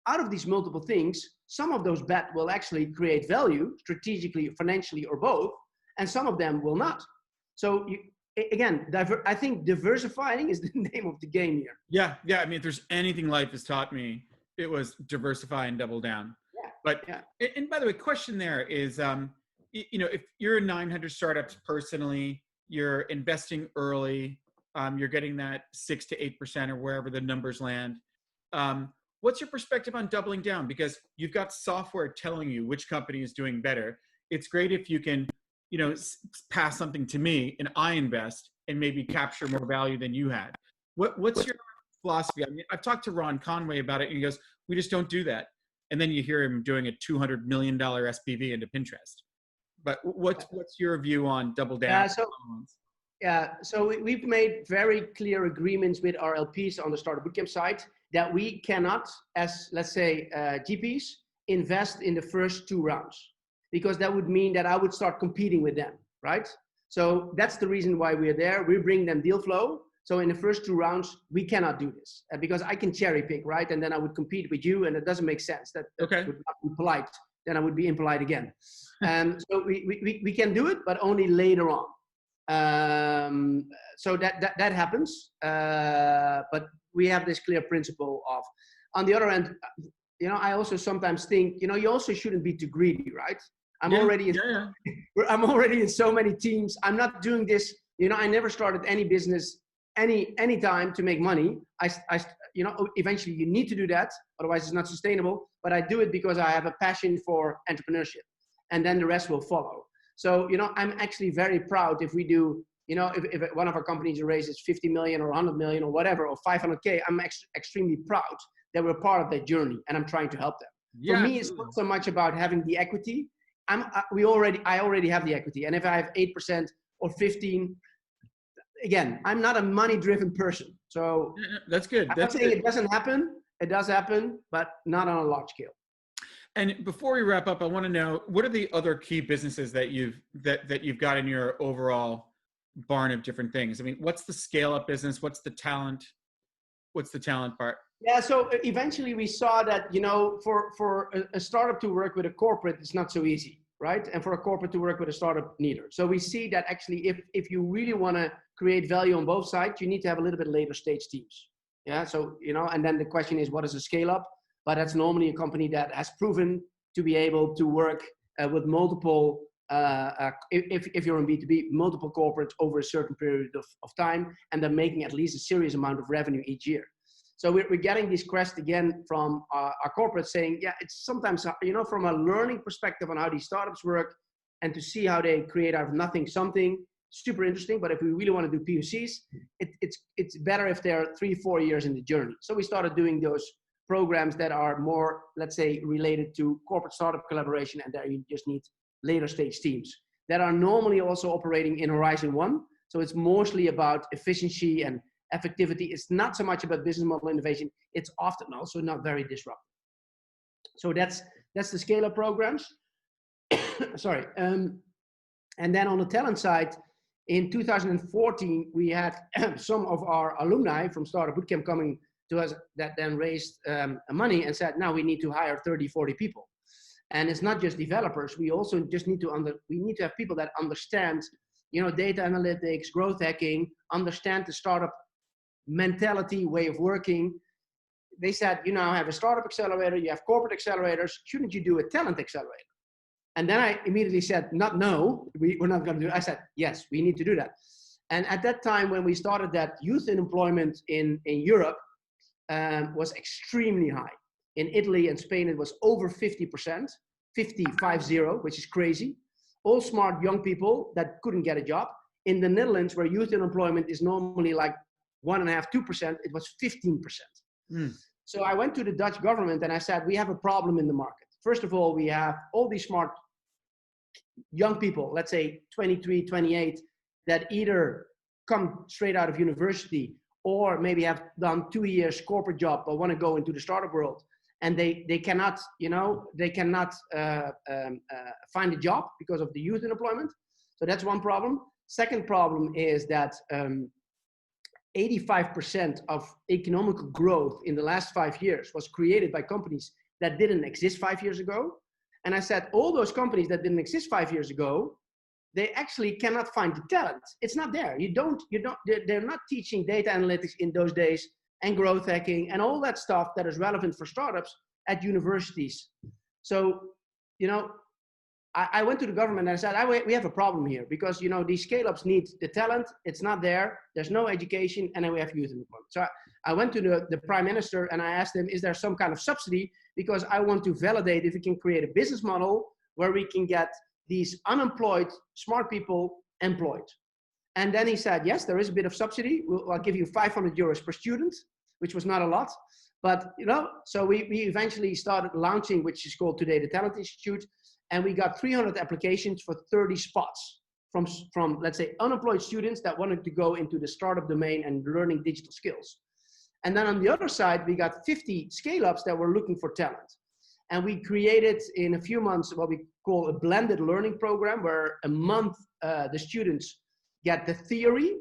out of these multiple things, some of those bets will actually create value strategically, financially, or both, and some of them will not. So I think diversifying is the name of the game here. Yeah. I mean, if there's anything life has taught me, it was diversify and double down. And by the way, question there is, if you're 900 startups personally, you're investing early, you're getting that 6 to 8% or wherever the numbers land. What's your perspective on doubling down? Because you've got software telling you which company is doing better. It's great if you can, pass something to me and I invest and maybe capture more value than you had. What's your philosophy? I mean, I've talked to Ron Conway about it, and he goes, we just don't do that. And then you hear him doing a $200 million SPV into Pinterest. But what's your view on double down? So we've made very clear agreements with our LPs on the Startupbootcamp side that we cannot, as let's say GPs, invest in the first 2 rounds, because that would mean that I would start competing with them, right? So that's the reason why we're there. We bring them deal flow. So in the first 2 rounds, we cannot do this because I can cherry pick, right? And then I would compete with you, and it doesn't make sense. That would not be polite. Then I would be impolite again. So we can do it, but only later on. So that happens. But we have this clear principle of, on the other end, I also sometimes think, you also shouldn't be too greedy, right? I'm already in so many teams. I'm not doing this. I never started any business any time to make money. You know, eventually you need to do that, otherwise it's not sustainable. But I do it because I have a passion for entrepreneurship, and then the rest will follow. So, you know, I'm actually very proud if we do, you know, if one of our companies raises 50 million or 100 million or whatever, or 500K, I'm extremely proud that we're part of that journey and I'm trying to help them. Yeah, For me, absolutely. it's not so much about having the equity. I already have the equity. And if I have 8% or 15, again, I'm not a money-driven person. So that's good. I'm not saying it doesn't happen. It does happen, but not on a large scale. And before we wrap up, I want to know, what are the other key businesses that you've got in your overall barn of different things? I mean, what's the scale up business? What's the talent part? Yeah, so eventually we saw that, you know, for a startup to work with a corporate, it's not so easy, right? And for a corporate to work with a startup, neither. So we see that actually if you really want to create value on both sides, you need to have a little bit later stage teams. Yeah, so, you know, and then the question is, what is a scale up? But that's normally a company that has proven to be able to work with multiple, if you're in B2B, multiple corporates over a certain period of time, and they're making at least a serious amount of revenue each year. So we're getting this request again from our corporates saying, yeah, it's sometimes, you know, from a learning perspective on how these startups work and to see how they create out of nothing something, super interesting. But if we really want to do POCs, it's better if they're 3-4 years in the journey. So we started doing those programs that are more, let's say, related to corporate startup collaboration, and there you just need later stage teams that are normally also operating in Horizon 1. So it's mostly about efficiency and effectivity. It's not so much about business model innovation. It's often also not very disruptive. So that's the scale-up programs. Sorry. And then on the talent side, in 2014, we had some of our alumni from Startupbootcamp coming to us that then raised money and said, now we need to hire 30, 40 people. And it's not just developers. We also just need to have people that understand, you know, data analytics, growth hacking, understand the startup mentality, way of working. They said, you now have a startup accelerator, you have corporate accelerators. Shouldn't you do a talent accelerator? And then I immediately said, no, we're not going to do it. I said, yes, we need to do that. And at that time, when we started that, youth unemployment in Europe was extremely high. In Italy and Spain, it was over 50%, 50, which is crazy. All smart young people that couldn't get a job. In the Netherlands, where youth unemployment is normally like 1.5%, 2%, it was 15%. So I went to the Dutch government and I said, we have a problem in the market. First of all, we have all these smart young people, let's say 23, 28, that either come straight out of university or maybe have done 2 years corporate job but want to go into the startup world. And they cannot, you know, find a job because of the youth unemployment. So that's one problem. Second problem is that 85% of economic growth in the last 5 years was created by companies that didn't exist 5 years ago. And I said, all those companies that didn't exist 5 years ago, they actually cannot find the talent. It's not there. They're not teaching data analytics in those days and growth hacking and all that stuff that is relevant for startups at universities. So, you know, I went to the government and I said, we have a problem here because, you know, these scale-ups need the talent. It's not there. There's no education. And then we have youth unemployment. So I went to the prime minister and I asked him, is there some kind of subsidy? Because I want to validate if we can create a business model where we can get these unemployed smart people employed. And then he said, yes, there is a bit of subsidy. I'll give you 500 euros per student, which was not a lot. But, you know, so we eventually started launching, which is called today the Talent Institute. And we got 300 applications for 30 spots from, let's say, unemployed students that wanted to go into the startup domain and learning digital skills. And then on the other side, we got 50 scale-ups that were looking for talent. And we created in a few months what we call a blended learning program, where a month the students get the theory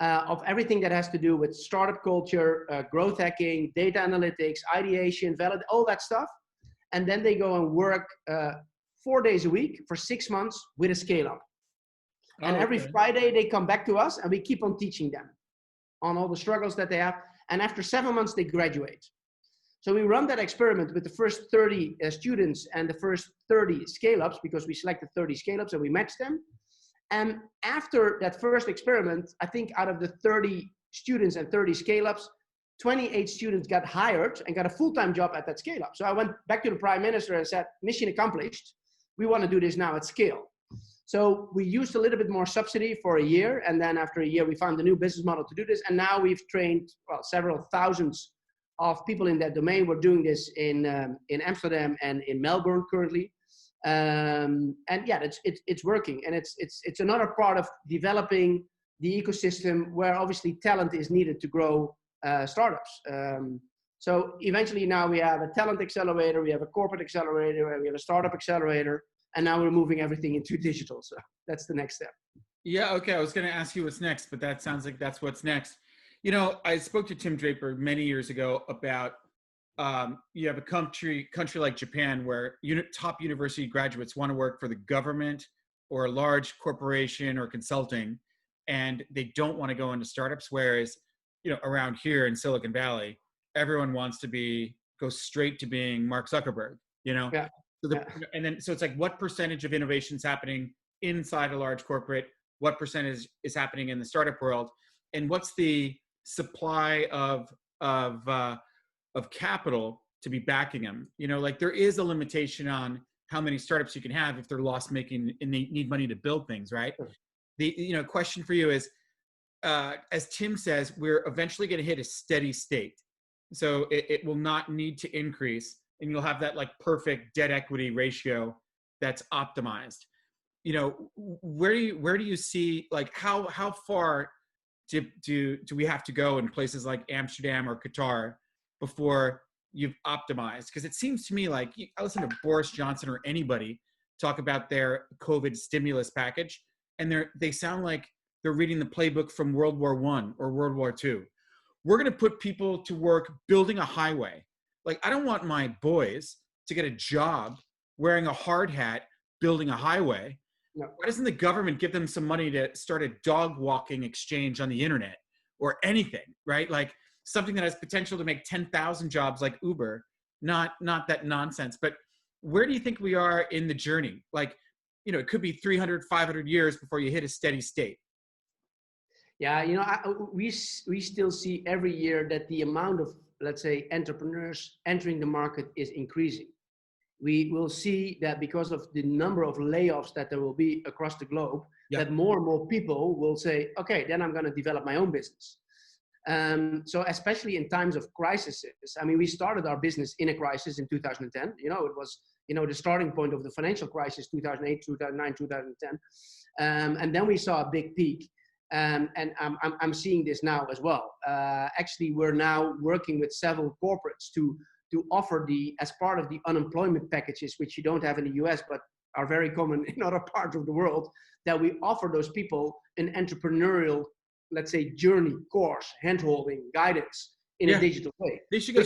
of everything that has to do with startup culture, growth hacking, data analytics, ideation, all that stuff. And then they go and work 4 days a week for 6 months with a scale-up. And every Friday they come back to us and we keep on teaching them on all the struggles that they have. And after 7 months, they graduate. So we run that experiment with the first 30 students and the first 30 scale-ups, because we selected 30 scale-ups and we matched them. And after that first experiment, I think out of the 30 students and 30 Scallops, 28 students got hired and got a full-time job at that Scallup. So I went back to the Prime Minister and said, mission accomplished. We want to do this now at scale. So we used a little bit more subsidy for a year. And then after a year, we found a new business model to do this. And now we've trained, well, several thousands of people in that domain. We're doing this in Amsterdam and in Melbourne currently. And yeah, it's working. And it's another part of developing the ecosystem where obviously talent is needed to grow startups. So eventually now we have a talent accelerator, we have a corporate accelerator, we have a startup accelerator, and now we're moving everything into digital. So that's the next step. Yeah, okay. I was going to ask you what's next, but that sounds like that's what's next. You know, I spoke to Tim Draper many years ago about you have a country like Japan where top university graduates want to work for the government or a large corporation or consulting, and they don't want to go into startups, whereas you know, around here in Silicon Valley, everyone wants to go straight to being Mark Zuckerberg, you know? Yeah. So and then, so it's like, what percentage of innovation is happening inside a large corporate? What percentage is happening in the startup world? And what's the supply of capital to be backing them? You know, like there is a limitation on how many startups you can have if they're loss making and they need money to build things, right? Sure. The, you know, question for you is, as Tim says, we're eventually going to hit a steady state. So it will not need to increase, and you'll have that like perfect debt equity ratio that's optimized. You know, where do you see, like, how far do we have to go in places like Amsterdam or Qatar before you've optimized? Because it seems to me like I listen to Boris Johnson or anybody talk about their COVID stimulus package, and they sound like they're reading the playbook from World War I or World War II. We're going to put people to work building a highway. Like, I don't want my boys to get a job wearing a hard hat building a highway. No. Why doesn't the government give them some money to start a dog walking exchange on the internet or anything, right? Like something that has potential to make 10,000 jobs like Uber, not that nonsense. But where do you think we are in the journey? Like, you know, it could be 300, 500 years before you hit a steady state. Yeah, you know, we still see every year that the amount of, let's say, entrepreneurs entering the market is increasing. We will see that because of the number of layoffs that there will be across the globe, that more and more people will say, okay, then I'm going to develop my own business. So especially in times of crises, I mean, we started our business in a crisis in 2010. You know, it was, you know, the starting point of the financial crisis, 2008, 2009, 2010. And then we saw a big peak. And I'm seeing this now as well. Actually, we're now working with several corporates to offer as part of the unemployment packages, which you don't have in the US, but are very common in other parts of the world, that we offer those people an entrepreneurial, let's say, journey, course, hand-holding, guidance in a digital way. They should go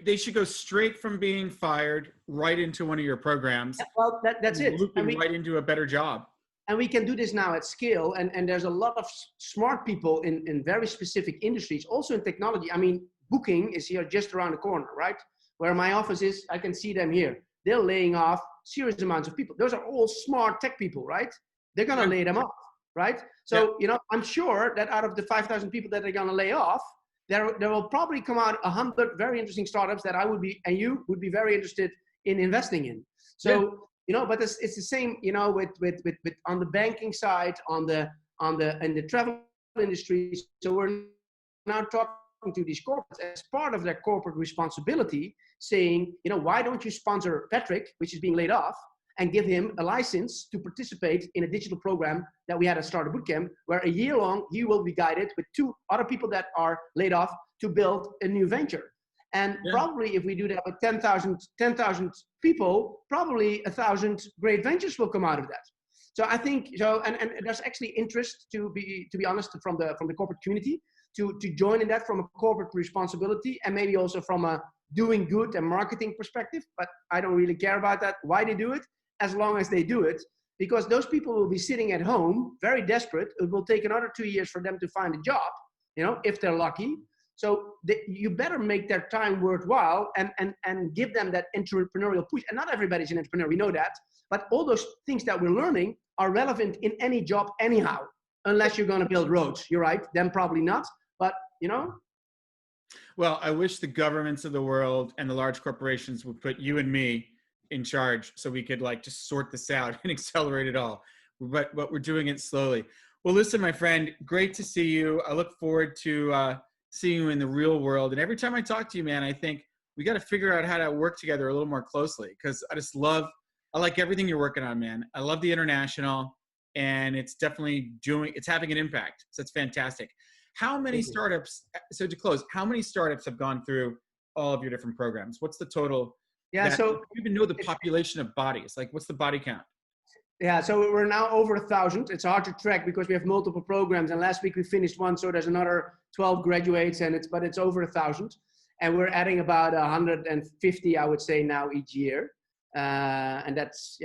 they should go straight from being fired right into one of your programs. Well, that's it. Right into a better job. And we can do this now at scale. And there's a lot of smart people in very specific industries, also in technology. I mean, Booking is here just around the corner, right? Where my office is, I can see them here. They're laying off serious amounts of people. Those are all smart tech people, right? They're going to lay them off, right? So, you know, I'm sure that out of the 5,000 people that they're going to lay off, there will probably come out 100 very interesting startups that you would be very interested in investing in. So, you know, but it's the same, you know, with on the banking side, in the travel industry. So we're now talking to these corporates as part of their corporate responsibility, saying, you know, why don't you sponsor Patrick, which is being laid off, and give him a license to participate in a digital program that we had at Startupbootcamp, where a year long he will be guided with 2 other people that are laid off to build a new venture. And probably if we do that with 10,000 people, probably 1,000 great ventures will come out of that. So I think, and there's actually interest, to be honest, from the corporate community to join in that from a corporate responsibility, and maybe also from a doing good and marketing perspective. But I don't really care about that, why they do it, as long as they do it, because those people will be sitting at home, very desperate. It will take another 2 years for them to find a job, you know, if they're lucky. So you better make their time worthwhile and give them that entrepreneurial push. And not everybody's an entrepreneur, we know that. But all those things that we're learning are relevant in any job anyhow, unless you're going to build roads. You're right, then probably not. But, you know, Well, I wish the governments of the world and the large corporations would put you and me in charge so we could like just sort this out and accelerate it all. But we're doing it slowly. Well, listen, my friend, great to see you. I look forward to seeing you in the real world. And every time I talk to you, man, I think we got to figure out how to work together a little more closely because I like everything you're working on, man. I love the international and it's definitely it's having an impact. So it's fantastic. How many startups, so to close, how many startups have gone through all of your different programs? What's the total? Yeah, so you even know the population of bodies. Like, what's the body count? Yeah, so we're now over 1,000. It's hard to track because we have multiple programs, and last week we finished one, so there's another 12 graduates, but it's over 1,000, and we're adding about 150, I would say, now each year, and that's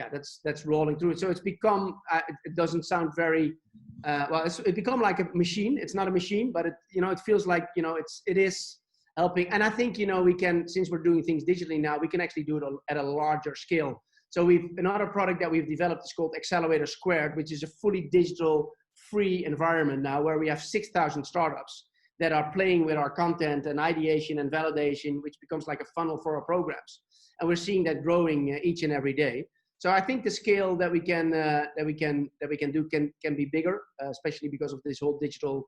rolling through. So it's become. It doesn't sound very well. It's become like a machine. It's not a machine, but it feels like it is helping. And I think we can, since we're doing things digitally now, we can actually do it at a larger scale. So another product that we've developed is called Accelerator Squared, which is a fully digital, free environment now where we have 6,000 startups that are playing with our content and ideation and validation, which becomes like a funnel for our programs. And we're seeing that growing each and every day. So I think the scale that we can do can be bigger, especially because of this whole digital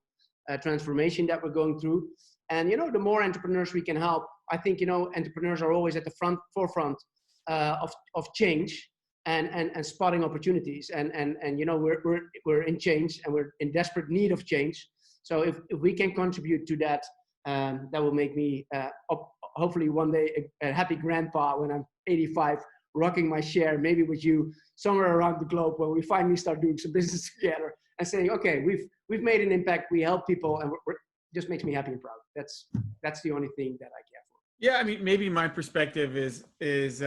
transformation that we're going through. And the more entrepreneurs we can help, I think entrepreneurs are always at the forefront of change and spotting opportunities, and we're in change and we're in desperate need of change. So if we can contribute to that, that will make me hopefully one day a happy grandpa when I'm 85, rocking my share maybe with you somewhere around the globe when we finally start doing some business together and saying, okay, we've made an impact, we help people, and just makes me happy and proud. That's the only thing that I care for. Yeah, I mean, maybe my perspective is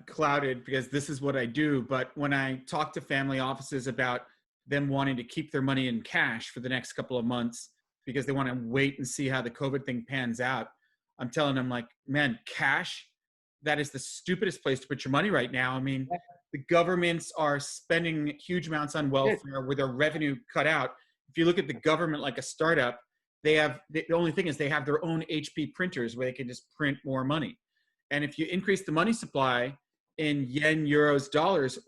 clouded because this is what I do. But when I talk to family offices about them wanting to keep their money in cash for the next couple of months because they want to wait and see how the COVID thing pans out, I'm telling them like, man, cash, that is the stupidest place to put your money right now. I mean, the governments are spending huge amounts on welfare with their revenue cut out. If you look at the government like a startup, the only thing is they have their own HP printers where they can just print more money. And if you increase the money supply in yen, euros, dollars,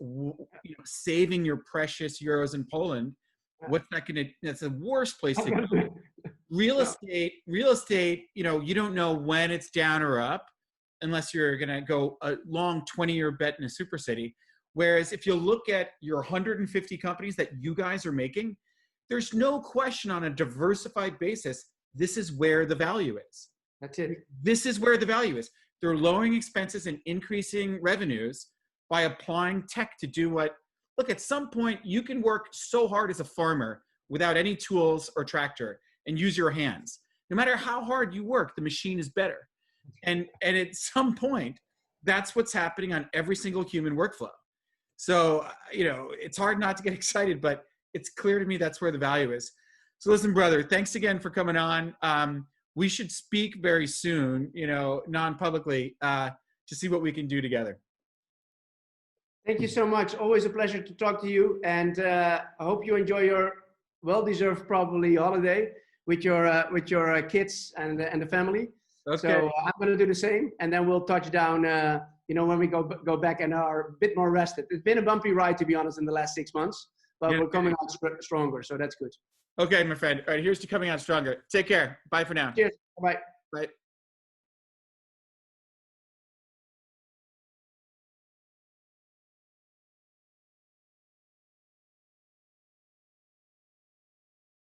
saving your precious euros in Poland, what's that going to, that's the worst place to go. Real estate, you don't know when it's down or up unless you're going to go a long 20-year bet in a super city. Whereas if you look at your 150 companies that you guys are making, there's no question on a diversified basis, this is where the value is. That's it. This is where the value is. They're lowering expenses and increasing revenues by applying tech to do what, look, at some point you can work so hard as a farmer without any tools or tractor and use your hands. No matter how hard you work, the machine is better. And at some point, that's what's happening on every single human workflow. So, it's hard not to get excited, but it's clear to me that's where the value is. So listen, brother, thanks again for coming on. We should speak very soon, non-publicly, to see what we can do together. Thank you so much. Always a pleasure to talk to you. And I hope you enjoy your well-deserved probably holiday with your kids and the family. Okay. So I'm going to do the same. And then we'll touch down, when we go back and are a bit more rested. It's been a bumpy ride, to be honest, in the last 6 months. But we're coming out stronger, so that's good. Okay, my friend. All right, here's to coming out stronger. Take care. Bye for now. Cheers. Bye. Bye.